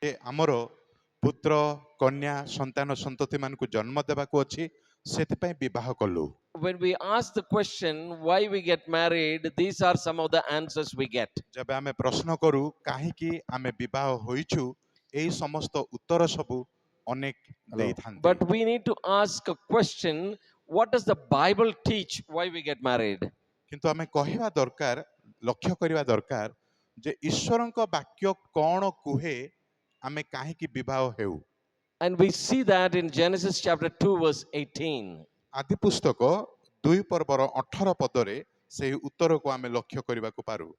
ଯେ ଆମର ପୁତ୍ର କନ୍ୟା ସନ୍ତାନ ସନ୍ତତି ମାନଙ୍କୁ ଜନ୍ମ ଦେବାକୁ ଅଛି ସେଥିପାଇଁ ବିବାହ କଲୁ। When we ask the question why we get married, these are some of the answers we get. ଯେବେ ଆମେ ପ୍ରଶ୍ନ କରୁ କାହିଁକି ଆମେ ବିବାହ ହୋଇଛୁ ଏହି ସମସ୍ତ ଉତ୍ତର ସବୁ ଅନେକ ଦେଇଥାନ୍ତି। But we need to ask a question, what does the Bible teach why we get married? କିନ୍ତୁ ଆମେ କହିବା ଦରକାର, ଲକ୍ଷ୍ୟ କରିବା ଦରକାର ଯେ ଈଶ୍ୱରଙ୍କ ବାକ୍ୟ କ'ଣ କୁହେ ଆମେ କାହିଁକି ବିବାହ ହେଉ। And we see that in Genesis chapter 2 verse 18. ଆଦି ପୁସ୍ତକ 2 ପର୍ବର 18 ପଦରେ ସେହି ଉତ୍ତରକୁ ଆମେ ଲକ୍ଷ୍ୟ କରିବାକୁ ପାରୁ।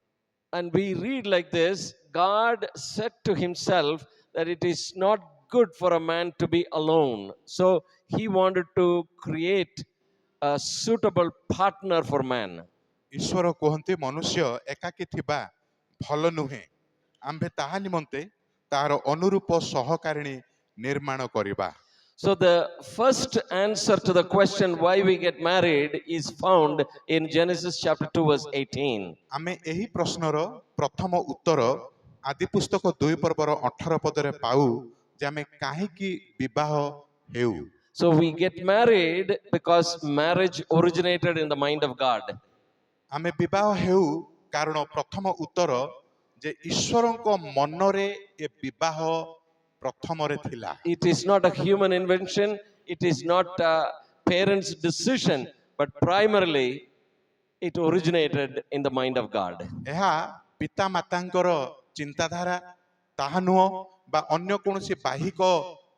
And we read like this, God said to himself that it is not good for a man to be alone. So he wanted to create a suitable partner for man. ଈଶ୍ୱର କୁହନ୍ତି ମନୁଷ୍ୟ ଏକାକୀ ଥିବା ଭଲ ନୁହେଁ, ଆମ୍ଭେ ତାହା ନିମନ୍ତେ ତାହାର ଅନୁରୂପ ସହକାରିଣୀ ନିର୍ମାଣ କରିବା। So the first answer to the question why we get married is found in Genesis chapter 2 verse 18. ଆମେ ଏହି ପ୍ରଶ୍ନର ପ୍ରଥମ ଉତ୍ତର ଆଦି ପୁସ୍ତକ 2 ପର୍ବର 18 ପଦରେ ପାଉ ଯେ ଆମେ କାହିଁକି ବିବାହ ହେଉ। So we get married because marriage originated in the mind of God. ଆମେ ବିବାହ ହେଉ କାରଣ ପ୍ରଥମ ଉତ୍ତର ଯେ ଈଶ୍ୱରଙ୍କ ମନରେ ଏ ବିବାହ ପ୍ରଥମରେ ଥିଲା। It is not a human invention, it is not a parent's decision, but primarily it originated in the mind of God. ଏହା ପିତା ମାତାଙ୍କର ଚିନ୍ତାଧାରା ତାହା ନୁହଁ ବା ଅନ୍ୟ କୌଣସି ବାହିକ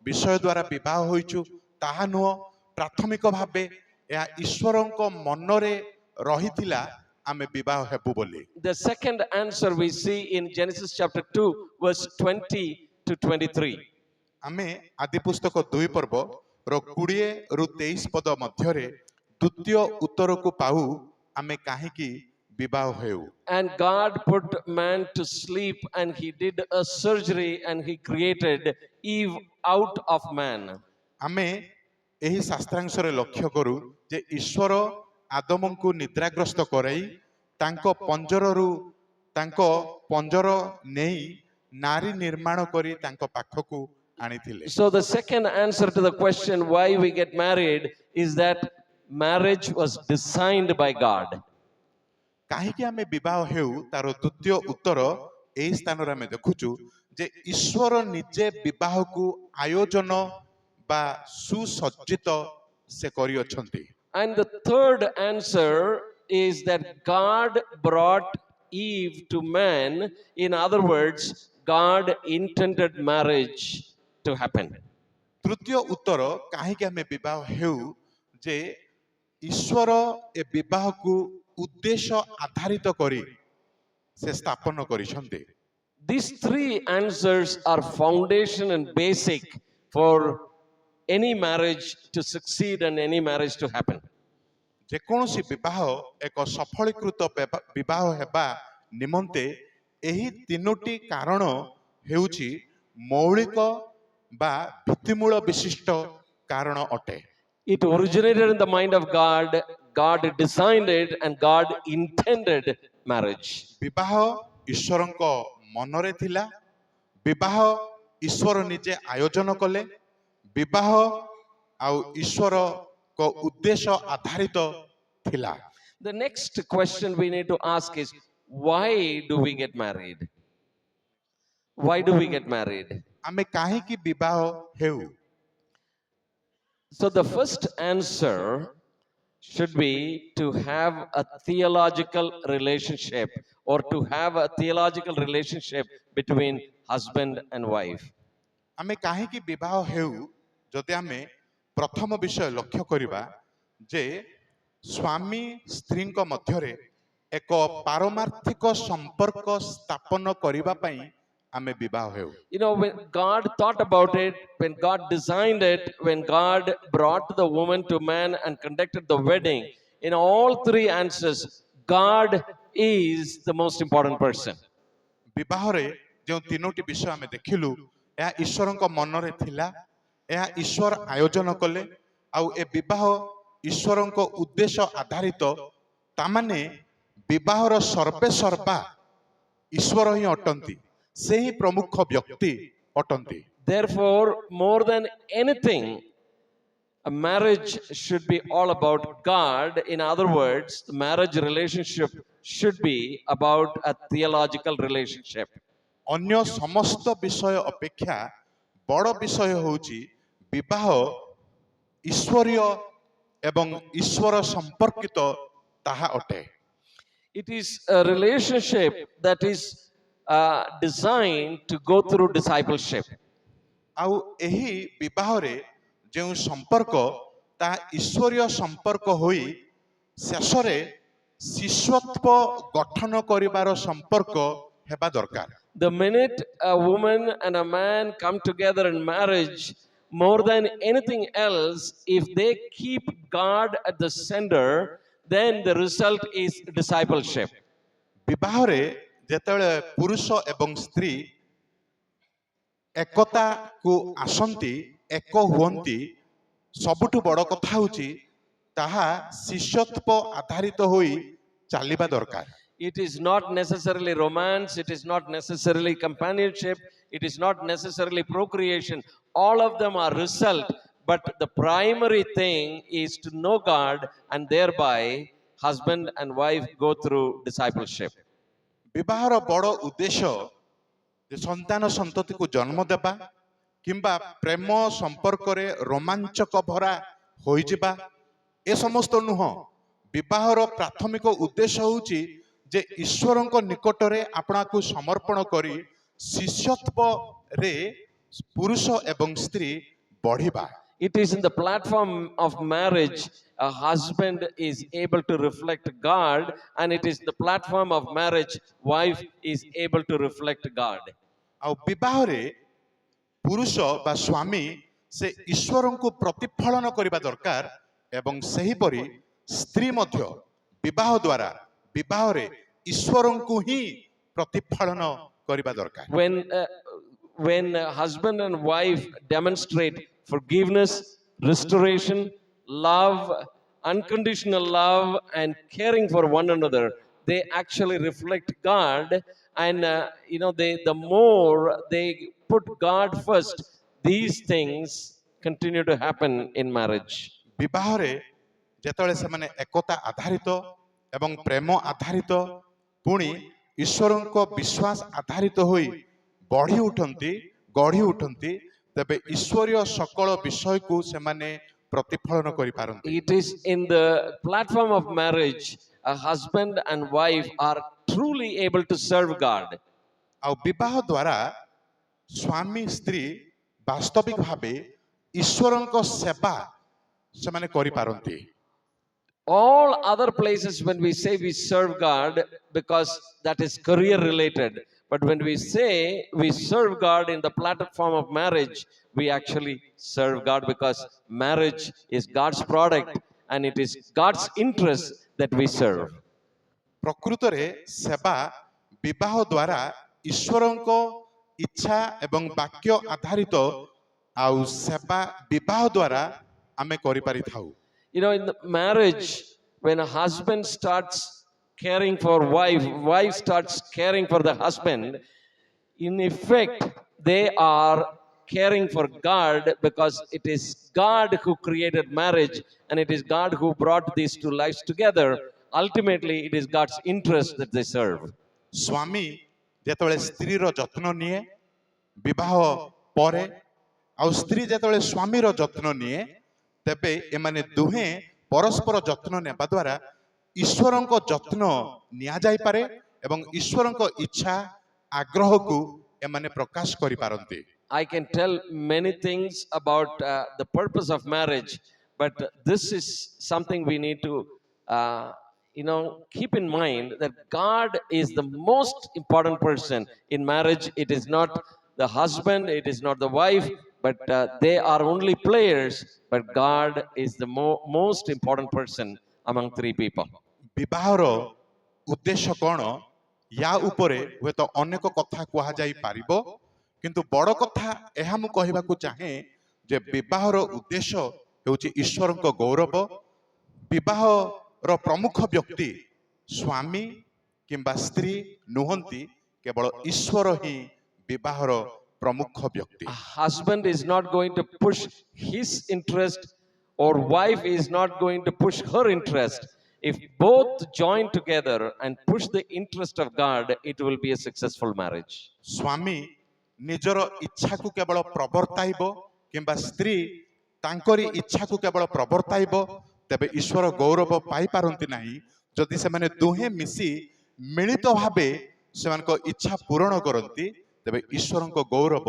ବିଷୟ ଦ୍ୱାରା ବିବାହ ହୋଇଛୁ ତାହା ନୁହଁ, ପ୍ରାଥମିକ ଭାବେ ଏହା ଈଶ୍ୱରଙ୍କ ମନରେ ରହିଥିଲା ଆମେ ବିବାହ ହେବୁ ବୋଲି। The second answer we see in Genesis chapter 2 verse 20 to 23. ଆମେ ଆଦି ପୁସ୍ତକ 2 ପର୍ବ ର 20 ରୁ 23 ପଦ ମଧ୍ୟରେ ଦ୍ୱିତୀୟ ଉତ୍ତରକୁ ପାଉ ଆମେ କାହିଁକି ବିବାହ ହେଉ। And God put man to sleep and he did a surgery and he created Eve out of man. ଆମେ ଏହି ଶାସ୍ତ୍ରାଂଶରେ ଲକ୍ଷ୍ୟ କରୁ ଯେ ଈଶ୍ୱର ଆଦମଙ୍କୁ ନିଦ୍ରାଗ୍ରସ୍ତ କରାଇ ତାଙ୍କ ପଞ୍ଜର ନେଇ ନାରୀ ନିର୍ମାଣ କରି ତାଙ୍କ ପାଖକୁ ଆଣିଥିଲେ। So the second answer to the question why we get married is that marriage was designed by God. କାହିଁକି ଆମେ ବିବାହ ହେଉ ତାର ଦ୍ୱିତୀୟ ଉତ୍ତର ଏହି ସ୍ଥାନରେ ଆମେ ଦେଖୁଛୁ ଯେ ଈଶ୍ୱର ନିଜେ ବିବାହକୁ ଆୟୋଜନ ବା ସୁସଜ୍ଜିତ ସେ କରିଅଛନ୍ତି। And the third answer is that God brought Eve to man. In other words, God intended marriage to happen. ତୃତୀୟ ଉତ୍ତର କାହିଁକି ଆମେ ବିବାହ ହେଉ ଯେ ଈଶ୍ୱର ଏ ବିବାହକୁ ଉଦ୍ଦେଶ୍ୟ ଆଧାରିତ କରି ସେ ସ୍ଥାପନ କରିଛନ୍ତି। These three answers are foundation and basic for any marriage to succeed and any marriage to happen. ଯେକୌଣସି ବିବାହ ଏକ ସଫଳୀକୃତ ବିବାହ ହେବା ନିମନ୍ତେ ଏହି ତିନୋଟି କାରଣ ହେଉଛି ମୌଳିକ ବା ଭିତ୍ତିମୂଳ ବିଶିଷ୍ଟ କାରଣ ଅଟେ। It originated in the mind of God, God designed it, and God intended marriage. ବିବାହ ଈଶ୍ୱରଙ୍କ ମନରେ ଥିଲା, ବିବାହ ଈଶ୍ୱର ନିଜେ ଆୟୋଜନ କଲେ, ବିବାହ ଆଉ ଈଶ୍ୱରଙ୍କ ଉଦ୍ଦେଶ୍ୟ ଆଧାରିତ ଥିଲା। The next question we need to ask is, why do we get married? Why do we get married? ଆମେ କାହିଁକି ବିବାହ ହେଉ? So the first answer should be to have a theological relationship or to have a theological relationship between husband and wife. ଆମେ କାହିଁକି ବିବାହ ହେଉ ଯଦି ଆମେ ପ୍ରଥମ ବିଷୟ ଲକ୍ଷ୍ୟ କରିବା ଯେ ସ୍ୱାମୀ ସ୍ତ୍ରୀଙ୍କ ମଧ୍ୟରେ ଏକ ପାରମାର୍ଥିକ ସମ୍ପର୍କ ସ୍ଥାପନ କରିବା ପାଇଁ ଆମେ ବିବାହ ହେଉ। You know, when God thought about it, when God designed it, when God brought the woman to man and conducted the wedding, in all three answers, God is the most important person. ବିବାହରେ ଯେଉଁ ତିନୋଟି ବିଷୟ ଆମେ ଦେଖିଲୁ ଏହା ଈଶ୍ୱରଙ୍କ ମନରେ ଥିଲା, ଏହା ଈଶ୍ୱର ଆୟୋଜନ କଲେ, ଆଉ ଏ ବିବାହ ଈଶ୍ୱରଙ୍କ ଉଦ୍ଦେଶ୍ୟ ଆଧାରିତ, ତାମାନେ ବିବାହର ସର୍ବେ ସର୍ବା ଈଶ୍ୱର ହିଁ ଅଟନ୍ତି, ସେ ହିଁ ପ୍ରମୁଖ ବ୍ୟକ୍ତି ଅଟନ୍ତି। Therefore, more than anything, a marriage should be all about God. In other words, the marriage relationship should be about a theological relationship. ଅନ୍ୟ ସମସ୍ତ ବିଷୟ ଅପେକ୍ଷା ବଡ଼ ବିଷୟ ହେଉଛି ବିବାହ ଈଶ୍ୱରୀୟ ଏବଂ ଈଶ୍ୱର ସମ୍ପର୍କିତ ତାହା ଅଟେ। It is a relationship that is designed to go through discipleship. ଆଉ ଏହି ବିବାହରେ ଯେଉଁ ସମ୍ପର୍କ ତାହା ଈଶ୍ୱରୀୟ ସମ୍ପର୍କ ହୋଇ ଶେଷରେ ଶିଷ୍ୟତ୍ୱ ଗଠନ କରିବାର ସମ୍ପର୍କ ହେବା ଦରକାର। The minute a woman and a man come together in marriage, more than anything else, if they keep God at the center, then the result is discipleship. ବିବାହରେ ଯେତେବେଳେ ପୁରୁଷ ଏବଂ ସ୍ତ୍ରୀ ଏକତାକୁ ଆସନ୍ତି, ଏକ ହୁଅନ୍ତି, ସବୁଠୁ ବଡ଼ କଥା ହେଉଛି ତାହା ଶିଷ୍ୟତ୍ୱ ଆଧାରିତ ହୋଇ ଚାଲିବା ଦରକାର। It is not necessarily romance, it is not necessarily companionship, it is not necessarily procreation. All of them are result, but the primary thing is to know God, and thereby husband and wife go through discipleship. ବିବାହର ବଡ଼ ଉଦ୍ଦେଶ୍ୟ ଯେ ସନ୍ତାନ ସନ୍ତତିକୁ ଜନ୍ମ ଦେବା କିମ୍ବା ପ୍ରେମ ସମ୍ପର୍କରେ ରୋମାଞ୍ଚକ ଭରା ହୋଇଯିବା ଏ ସମସ୍ତ ନୁହଁ। ବିବାହର ପ୍ରାଥମିକ ଉଦ୍ଦେଶ୍ୟ ହେଉଛି ଯେ ଈଶ୍ୱରଙ୍କ ନିକଟରେ ଆପଣାକୁ ସମର୍ପଣ କରି ଶିଷ୍ୟତ୍ୱରେ ପୁରୁଷ ଏବଂ ସ୍ତ୍ରୀ ବଢ଼ିବା। It is in the platform of marriage a husband is able to reflect God, and it is the platform of marriage wife is able to reflect God. ଆଉ ବିବାହରେ ପୁରୁଷ ବା ସ୍ୱାମୀ ସେ ଈଶ୍ୱରଙ୍କୁ ପ୍ରତିଫଳନ କରିବା ଦରକାର ଏବଂ ସେହିପରି ସ୍ତ୍ରୀ ମଧ୍ୟ ବିବାହ ଦ୍ୱାରା ବିବାହରେ ଈଶ୍ୱରଙ୍କୁ ହିଁ ପ୍ରତିଫଳନ କରିବା ଦରକାର। When husband and wife demonstrate forgiveness, restoration, love, unconditional love, and caring for one another, they actually reflect God. And the more they put God first, these things continue to happen in marriage. ବିବାହରେ ଯେତେବେଳେ ସେମାନେ ଏକତା ଆଧାରିତ ଏବଂ ପ୍ରେମ ଆଧାରିତ ପୁଣି ଈଶ୍ୱରଙ୍କ ବିଶ୍ୱାସ ଆଧାରିତ ହୋଇ ବଢ଼ି ଉଠନ୍ତି ଗଢ଼ି ଉଠନ୍ତି, ତେବେ ଈଶ୍ୱରୀୟ ସକଳ ବିଷୟକୁ ସେମାନେ ପ୍ରତିଫଳନ କରିପାରନ୍ତି। It is in the platform of marriage a husband and wife are truly able to serve God. ଆଉ ବିବାହ ଦ୍ୱାରା ସ୍ୱାମୀ ସ୍ତ୍ରୀ ବାସ୍ତବିକ ଭାବେ ଈଶ୍ୱରଙ୍କ ସେବା ସେମାନେ କରିପାରନ୍ତି। All other places when we say we serve God, because that is career related, but when we say we serve God in the platform of marriage, we actually serve God because marriage is God's product and it is God's interest that we serve. ପ୍ରକୃତରେ ସେବା ବିବାହ ଦ୍ୱାରା ଈଶ୍ୱରଙ୍କ ଇଚ୍ଛା ଏବଂ ବାକ୍ୟ ଆଧାରିତ ଆଉ ସେବା ବିବାହ ଦ୍ୱାରା ଆମେ କରିପାରିଥାଉ। In the marriage, when a husband starts caring for wife, wife starts caring for the husband, in effect, they are caring for God, because it is God who created marriage and it is God who brought these two lives together. Ultimately, it is God's interest that they serve. ସ୍ୱାମୀ ଯେତେବେଳେ ସ୍ତ୍ରୀର ଯତ୍ନ ନିଏ ବିବାହ ପରେ, ଆଉ ସ୍ତ୍ରୀ ଯେତେବେଳେ ସ୍ୱାମୀର ଯତ୍ନ ନିଏ, ତେବେ ଏମାନେ ଦୁହେଁ ପରସ୍ପର ଯତ୍ନ ନେବା ଦ୍ୱାରା ଈଶ୍ୱରଙ୍କ ଯତ୍ନ ନିଆଯାଇପାରେ ଏବଂ ଈଶ୍ୱରଙ୍କ ଇଚ୍ଛା ଆଗ୍ରହକୁ ଏମାନେ ପ୍ରକାଶ କରିପାରନ୍ତି। I can tell many things about the purpose of marriage, but this is something we need to, keep in mind, that God is the most important person in marriage. It is not the husband, it is not the wife, but they are only players, but God is the most important person among three people. ବିବାହର ଉଦ୍ଦେଶ୍ୟ କ'ଣ? ୟା ଉପରେ ହୁଏତ ଅନେକ କଥା କୁହାଯାଇ ପାରିବ, କିନ୍ତୁ ବଡ଼ କଥା ଏହା ମୁଁ କହିବାକୁ ଚାହେଁ ଯେ ବିବାହର ଉଦ୍ଦେଶ୍ୟ ହେଉଛି ଈଶ୍ୱରଙ୍କ ଗୌରବ। ବିବାହର ପ୍ରମୁଖ ବ୍ୟକ୍ତି ସ୍ୱାମୀ କିମ୍ବା ସ୍ତ୍ରୀ ନୁହନ୍ତି, କେବଳ ଈଶ୍ୱର ହିଁ ବିବାହର ପ୍ରମୁଖ ବ୍ୟକ୍ତି। A husband is not going to push his interest, or wife is not going to push her interest. If both join together and push the interest of God, it will be a successful marriage. ସ୍ୱାମୀ ନିଜର ଇଚ୍ଛାକୁ କେବଳ ପ୍ରବର୍ତ୍ତାଇବ କିମ୍ବା ସ୍ତ୍ରୀ ତାଙ୍କରି ଇଚ୍ଛାକୁ କେବଳ ପ୍ରବର୍ତ୍ତାଇବ, ତେବେ ଈଶ୍ୱର ଗୌରବ ପାଇପାରନ୍ତି ନାହିଁ। ଯଦି ସେମାନେ ଦୁହେଁ ମିଶି ମିଳିତ ଭାବେ ସେମାନଙ୍କ ଇଚ୍ଛା ପୂରଣ କରନ୍ତି, ତେବେ ଈଶ୍ୱରଙ୍କ ଗୌରବ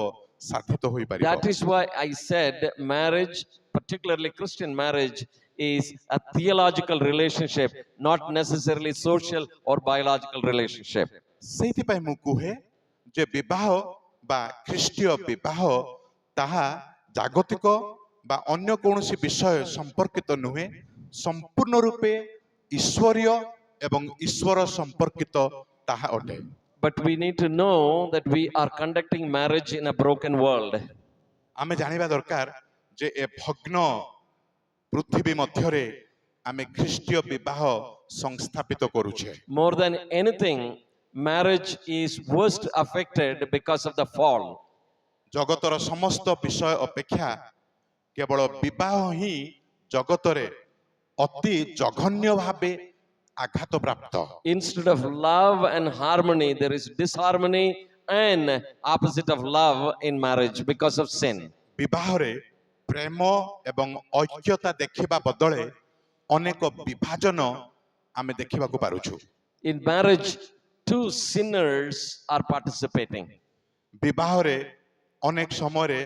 ସାଧିତ ହୋଇପାରିବ। That is why I said marriage, particularly Christian marriage, is a theological relationship, not necessarily social or biological relationship. ସେଇଥିପାଇଁ ମୁଁ କୁହେ ଯେ ବିବାହ ବା ଖ୍ରୀଷ୍ଟୀୟ ବିବାହ ତାହା ଜାଗତିକ ବା ଅନ୍ୟ କୌଣସି ବିଷୟ ସମ୍ପର୍କିତ ନୁହେଁ, ସମ୍ପୂର୍ଣ୍ଣ ରୂପେ ଈଶ୍ୱରୀୟ ଏବଂ ଈଶ୍ୱର ସମ୍ପର୍କିତ ତାହା ଅଟେ। But we need to know that we are conducting marriage in a broken world. ଆମେ ଜାଣିବା ଦରକାର ଯେ ଏ ଭଗ୍ନ ପୃଥିବୀ ମଧ୍ୟରେ ଆମେ ଖ୍ରୀଷ୍ଟୀୟ ବିବାହ ସଂସ୍ଥାପିତ କରୁଛେ। More than anything, marriage is worst affected because of the fall. ଜଗତର ସମସ୍ତ ବିଷୟ ଅପେକ୍ଷା କେବଳ ବିବାହ ହିଁ ଜଗତରେ ଅତି ଜଘନ୍ୟ ଭାବେ ଆଘାତ ପ୍ରାପ୍ତ। Instead of love and harmony, there is disharmony and opposite of love in marriage because of sin. ବିବାହରେ ପ୍ରେମ ଏବଂ ଐକ୍ୟତା ଦେଖିବା ବଦଳେ ଅନେକ ବିଭାଜନ ଆମେ ଦେଖିବାକୁ ପାରୁଛୁ। In marriage, two sinners are participating. ବିବାହରେ ଅନେକ ସମୟରେ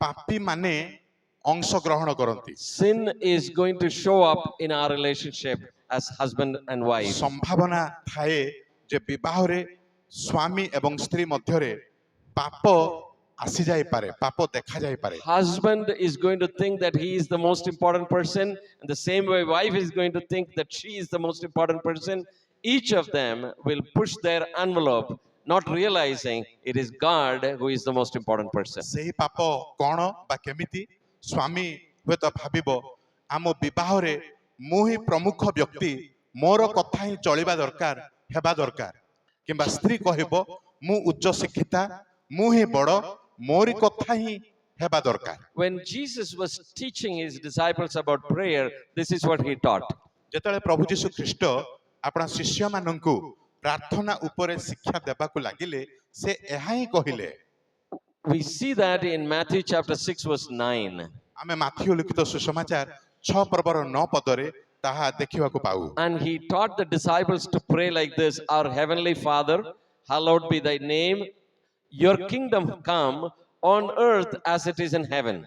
ପାପୀ ମାନେ ଅଂଶଗ୍ରହଣ କରନ୍ତି। Sin is going to show up in our relationship as husband and wife. ସମ୍ଭାବନା ଥାଏ ଯେ ବିବାହରେ ସ୍ୱାମୀ ଏବଂ ସ୍ତ୍ରୀ ମଧ୍ୟରେ ପାପ ଆସିଯାଇପାରେ, ପାପ ଦେଖାଯାଇପାରେ। Husband is going to think that he is the most important person, and the same way wife is going to think that she is the most important person. Each of them will push their envelope, not realizing it is God who is the most important person. ସେହି ପାପ କ'ଣ ବା କେମିତି? ସ୍ୱାମୀ ହୁଏତ ଭାବିବ ଆମ ବିବାହରେ ମୁଁ ହିଁ ପ୍ରମୁଖ ବ୍ୟକ୍ତି, ମୋର କଥା ହିଁ ଚଳିବା ଦରକାର, ହେବା ଦରକାର। କିମ୍ବା ସ୍ତ୍ରୀ କହିବ ମୁଁ ଉଚ୍ଚ ଶିକ୍ଷିତା, ମୁଁ ହିଁ ବଡ଼, ମୋରି କଥା ହିଁ ହେବା ଦରକାର। When Jesus was teaching his disciples about prayer, this is what he taught. ଯେତେବେଳେ ପ୍ରଭୁ ଯୀଶୁ ଖ୍ରୀଷ୍ଟ ଆପଣା ଶିଷ୍ୟମାନଙ୍କୁ ପ୍ରାର୍ଥନା ଉପରେ ଶିକ୍ଷା ଦେବାକୁ ଲାଗିଲେ, ସେ ଏହା ହିଁ କହିଲେ। We see that in Matthew chapter 6 verse 9. ଆମେ ମାଥିଉ ଲିଖିତ ସୁସମାଚାର 6 ପର୍ବର 9 ପଦରେ ତାହା ଦେଖିବାକୁ ପାଉ। And he taught the disciples to pray like this: Our heavenly Father, hallowed be thy name, your kingdom come on earth as it is in heaven.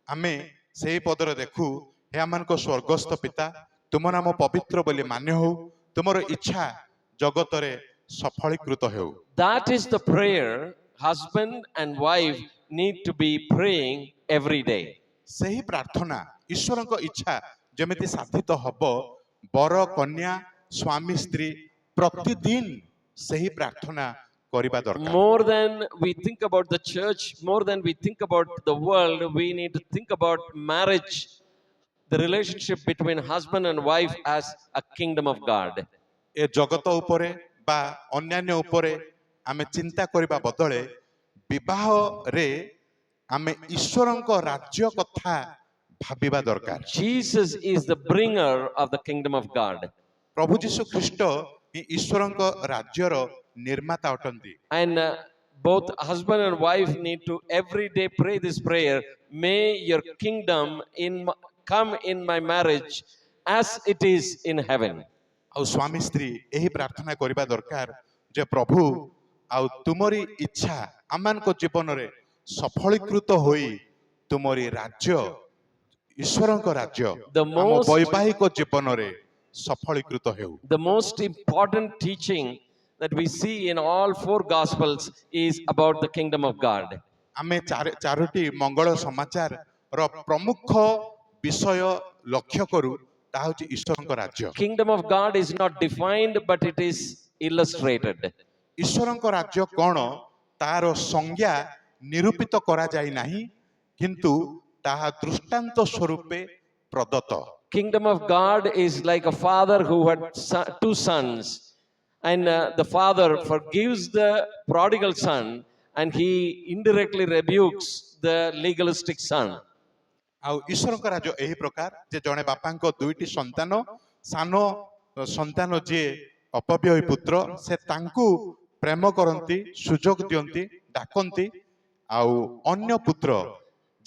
ଆମେ ସେହି ପଦରେ ଦେଖୁ, ହେ ଆମମାନଙ୍କ ସ୍ୱର୍ଗସ୍ଥ ପିତା, ତୁମ ନାମ ପବିତ୍ର ବୋଲି ମାନ୍ୟ ହଉ, ତୁମର ଇଚ୍ଛା ଜଗତରେ ସଫଳୀକୃତ ହେଉ। That is the prayer husband and wife need to be praying every day. ସେହି ପ୍ରାର୍ଥନା ଈଶ୍ୱରଙ୍କ ଇଚ୍ଛା ଯେମିତି ସାଧିତ ହବ, ବର କନ୍ୟା ସ୍ୱାମୀ ସ୍ତ୍ରୀ ପ୍ରତିଦିନ ସେହି ପ୍ରାର୍ଥନା କରିବା ଦରକାର। More than we think about the church, more than we think about the world, we need to think about marriage, the relationship between husband and wife as a kingdom of God. ଏ ଜଗତ ଉପରେ ବା ଅନ୍ୟାନ୍ୟ ଉପରେ ଆମେ ଚିନ୍ତା କରିବା ବଦଳେ ବିବାହରେ ଆମେ ଈଶ୍ୱରଙ୍କ ରାଜ୍ୟ କଥା ଭାବିବା ଦରକାର। Jesus is the bringer of the kingdom of God. ପ୍ରଭୁ ଯୀଶୁ ଖ୍ରୀଷ୍ଟ ହିଁ ଈଶ୍ୱରଙ୍କ ରାଜ୍ୟର ନିର୍ମାତା ଅଟନ୍ତି। And both husband and wife need to every day pray this prayer: May your kingdom come in my marriage as it is in heaven. ଆଉ ସ୍ୱାମୀ ସ୍ତ୍ରୀ ଏହି ପ୍ରାର୍ଥନା କରିବା ଦରକାର ଯେ ପ୍ରଭୁ ଆଉ ତୁମରି ଇଚ୍ଛା ଆମମାନଙ୍କ ଜୀବନରେ ସଫଳୀକୃତ ହୋଇ ତୁମରି ରାଜ୍ୟ ଈଶ୍ୱରଙ୍କ ରାଜ୍ୟ ଆମ ବୈବାହିକ ଜୀବନରେ ସଫଳୀକୃତ ହେଉ। The most important teaching that we see in all four gospels is about the kingdom of God. ଆମେ ଚାରୋଟି ମଙ୍ଗଳ ସମାଚାରର ପ୍ରମୁଖ ବିଷୟ ଲକ୍ଷ୍ୟ କରୁ, ତାହା ହେଉଛି ଈଶ୍ୱରଙ୍କ ରାଜ୍ୟ। Kingdom of God is not defined, but it is illustrated. ଈଶ୍ୱରଙ୍କ ରାଜ୍ୟ କ'ଣ ତାହାର ସଂଜ୍ଞା ନିରୂପିତ କରାଯାଇ ନାହିଁ, କିନ୍ତୁ ତାହା ଦୃଷ୍ଟାନ୍ତ ସ୍ୱରୂପେ ପ୍ରଦତ୍ତ। Kingdom of God is like a father who had two sons, and the father forgives the prodigal son and he indirectly rebukes the legalistic son. ଆଉ ଈଶ୍ୱରଙ୍କ ରାଜ୍ୟ ଏହି ପ୍ରକାର ଯେ ଜଣେ ବାପାଙ୍କ ଦୁଇଟି ସନ୍ତାନ, ସାନ ସନ୍ତାନ ଯିଏ ଅପବ୍ୟୟୀ ପୁତ୍ର, ସେ ତାଙ୍କୁ ପ୍ରେମ କରନ୍ତି, ସୁଯୋଗ ଦିଅନ୍ତି, ଡାକନ୍ତି, ଆଉ ଅନ୍ୟ ପୁତ୍ର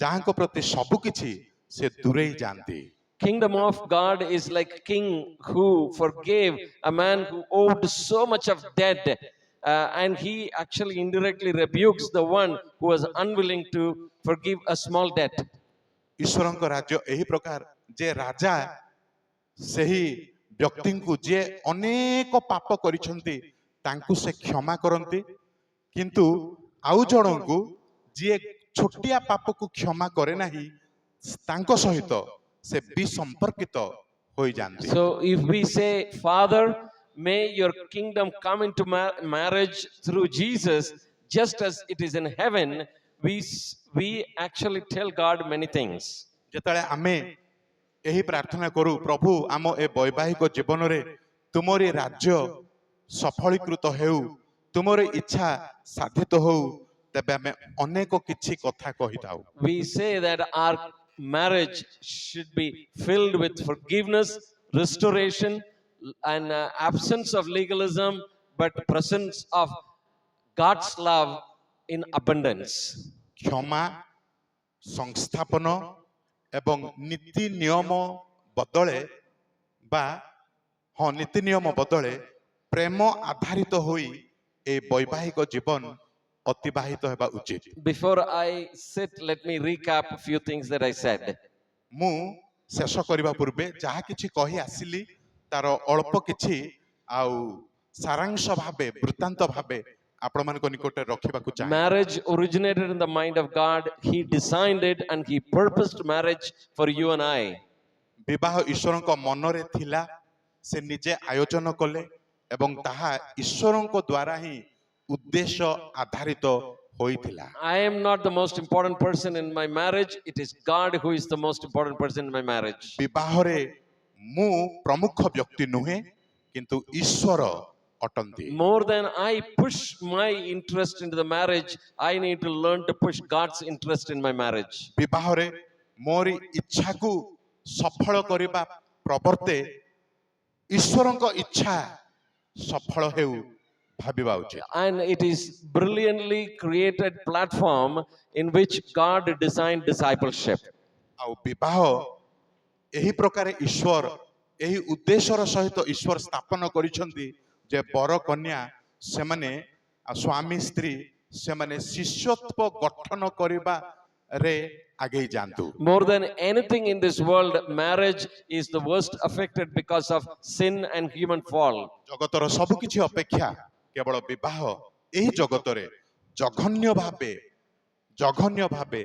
ଯାହାଙ୍କ ପ୍ରତି ସବୁ କିଛି ସେ ଦୂରେଇ ଯାଆନ୍ତି। Kingdom of God is like a king who forgave a man who owed so much of debt, and he actually indirectly rebukes the one who was unwilling to forgive a small debt. ଈଶ୍ୱରଙ୍କ ରାଜ୍ୟ ଏହି ପ୍ରକାର ଯେ ରାଜା ସେହି ବ୍ୟକ୍ତିଙ୍କୁ ଯିଏ ଅନେକ ପାପ କରିଛନ୍ତି ତାଙ୍କୁ ସେ କ୍ଷମା କରନ୍ତି, କିନ୍ତୁ ଆଉ ଜଣଙ୍କୁ ଯିଏ ଛୋଟିଆ ପାପକୁ କ୍ଷମା କରେ ନାହିଁ ତାଙ୍କ ସହିତ ସେ ବିସମ୍ପର୍କିତ ହୋଇଯାନ୍ତି। So if we say, Father, may your kingdom come into marriage through Jesus, just as it is in heaven, we actually tell God many things. ଯେତେବେଳେ ଆମେ ଏହି ପ୍ରାର୍ଥନା କରୁ, ପ୍ରଭୁ ଆମ ଏ ବୈବାହିକ ଜୀବନରେ ତୁମରି ରାଜ୍ୟ ସଫଳୀକୃତ ହେଉ, ତୁମର ଇଚ୍ଛା ସାଧିତ ହେଉ, ତେବେ ଆମେ ଅନେକ କିଛି କଥା କହିଥାଉ। We say that our marriage should be filled with forgiveness, restoration, and absence of legalism, but presence of God's love in abundance. କ୍ଷମା, ସଂସ୍ଥାପନ ଏବଂ ନୀତି ନିୟମ ବଦଳେ ବା ନୀତି ନିୟମ ବଦଳେ ପ୍ରେମ ଆଧାରିତ ହୋଇ ଏ ବୈବାହିକ ଜୀବନ ଅତିବାହିତ ହେବା ଉଚିତ। Before I sit, let me recap a few things that I said. ମୁଁ ଶେଷ କରିବା ପୂର୍ବେ ଯାହା କିଛି କହି ଆସିଲି ତାର ଅଳ୍ପ କିଛି ଆଉ ସାରାଂଶ ଭାବେ, ବୃତ୍ତାନ୍ତ ଭାବେ ଆପଣମାନଙ୍କ ନିକଟରେ ରଖିବାକୁ ଚାହେଁ। Marriage originated in the mind of God. He designed it and he purposed marriage for you and I. ବିବାହ ଈଶ୍ୱରଙ୍କ ମନରେ ଥିଲା, ସେ ନିଜେ ଆୟୋଜନ କଲେ ଏବଂ ତାହା ଈଶ୍ୱରଙ୍କ ଦ୍ୱାରା ହିଁ ଉଦ୍ଦେଶ୍ୟ ଆଧାରିତ ହୋଇଥିଲା। I am not the most important person in my marriage. It is God who is the most important person in my marriage. ବିବାହରେ ମୁଁ ପ୍ରମୁଖ ବ୍ୟକ୍ତି ନୁହେଁ, କିନ୍ତୁ ଈଶ୍ୱର ଅଟନ୍ତି। More than I push my interest into the marriage, I need to learn to push God's interest in my marriage. ବିବାହରେ ମୋରି ଇଚ୍ଛାକୁ ସଫଳ କରିବା ପ୍ରବର୍ତ୍ତେ ଈଶ୍ୱରଙ୍କ ଇଚ୍ଛା ସଫଳ ହେଉ ଭାବିବା ଉଚିତ। And it is brilliantly created platform in which God designed discipleship. ଆଉ ବିବାହ ଏହି ପ୍ରକାର ଈଶ୍ୱର ଏହି ଉଦ୍ଦେଶ୍ୟର ସହିତ ଈଶ୍ୱର ସ୍ଥାପନ କରିଛନ୍ତି ଯେ ବର କନ୍ୟା ସେମାନେ ସ୍ୱାମୀ ସ୍ତ୍ରୀ ସେମାନେ ଶିଷ୍ୟତ୍ୱ ଗଠନ କରିବାରେ ଆଗେଇ ଯାଆନ୍ତୁ। More than anything in this world, marriage is the worst affected because of sin and human fall. ଜଗତର ସବୁ କିଛି ଅପେକ୍ଷା କେବଳ ବିବାହ ଏହି ଜଗତରେ ଜଘନ୍ୟ ଭାବେ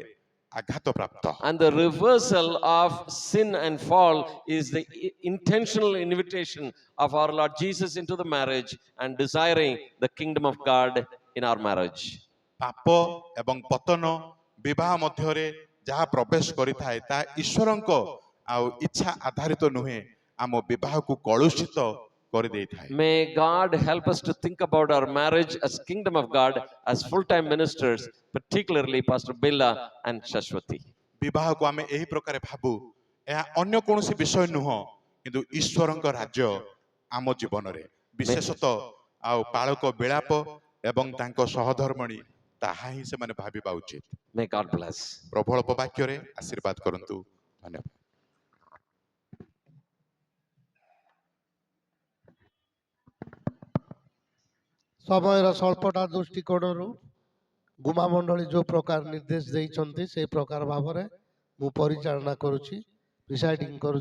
ଆଘାତ ପ୍ରାପ୍ତ। And the reversal of sin and fall is the intentional invitation of our Lord Jesus into the marriage and desiring the kingdom of God in our marriage. ପାପ ଏବଂ ପତନ ବିବାହ ମଧ୍ୟରେ ଯାହା ପ୍ରବେଶ କରିଥାଏ ତାହା ଈଶ୍ୱରଙ୍କ ଆଉ ଇଚ୍ଛା ଆଧାରିତ ନୁହେଁ, ଆମ ବିବାହକୁ କଳୁଷିତ କରିଦେଇଥାଏ। May God help us to think about our marriage as kingdom of God as full-time ministers, particularly Pastor Billa and Shashwati. ବିବାହକୁ ଆମେ ଏହି ପ୍ରକାର ଭାବୁ, ଏହା ଅନ୍ୟ କୌଣସି ବିଷୟ ନୁହଁ, କିନ୍ତୁ ଈଶ୍ୱରଙ୍କ ରାଜ୍ୟ ଆମ ଜୀବନରେ ବିଶେଷତଃ ଆଉ ପାଳକ ବିଳାପ ଏବଂ ତାଙ୍କ ସହଧର୍ମଣୀ ତାହା ହିଁ ସେମାନେ ଭାବିବା ଉଚିତ। May God bless. ପ୍ରଭୁ ଅଳ୍ପ ବାକ୍ୟରେ ଆଶୀର୍ବାଦ କରନ୍ତୁ। ଧନ୍ୟବାଦ। ସମୟର ସ୍ୱଳ୍ପତା ଦୃଷ୍ଟିକୋଣରୁ ଗୁମା ମଣ୍ଡଳୀ ଯେଉଁ ପ୍ରକାର ନିର୍ଦ୍ଦେଶ ଦେଇଛନ୍ତି ସେହି ପ୍ରକାର ଭାବରେ ମୁଁ ପରିଚାଳନା କରୁଛି, ପ୍ରିସାଇଡିଂ କରୁଛି।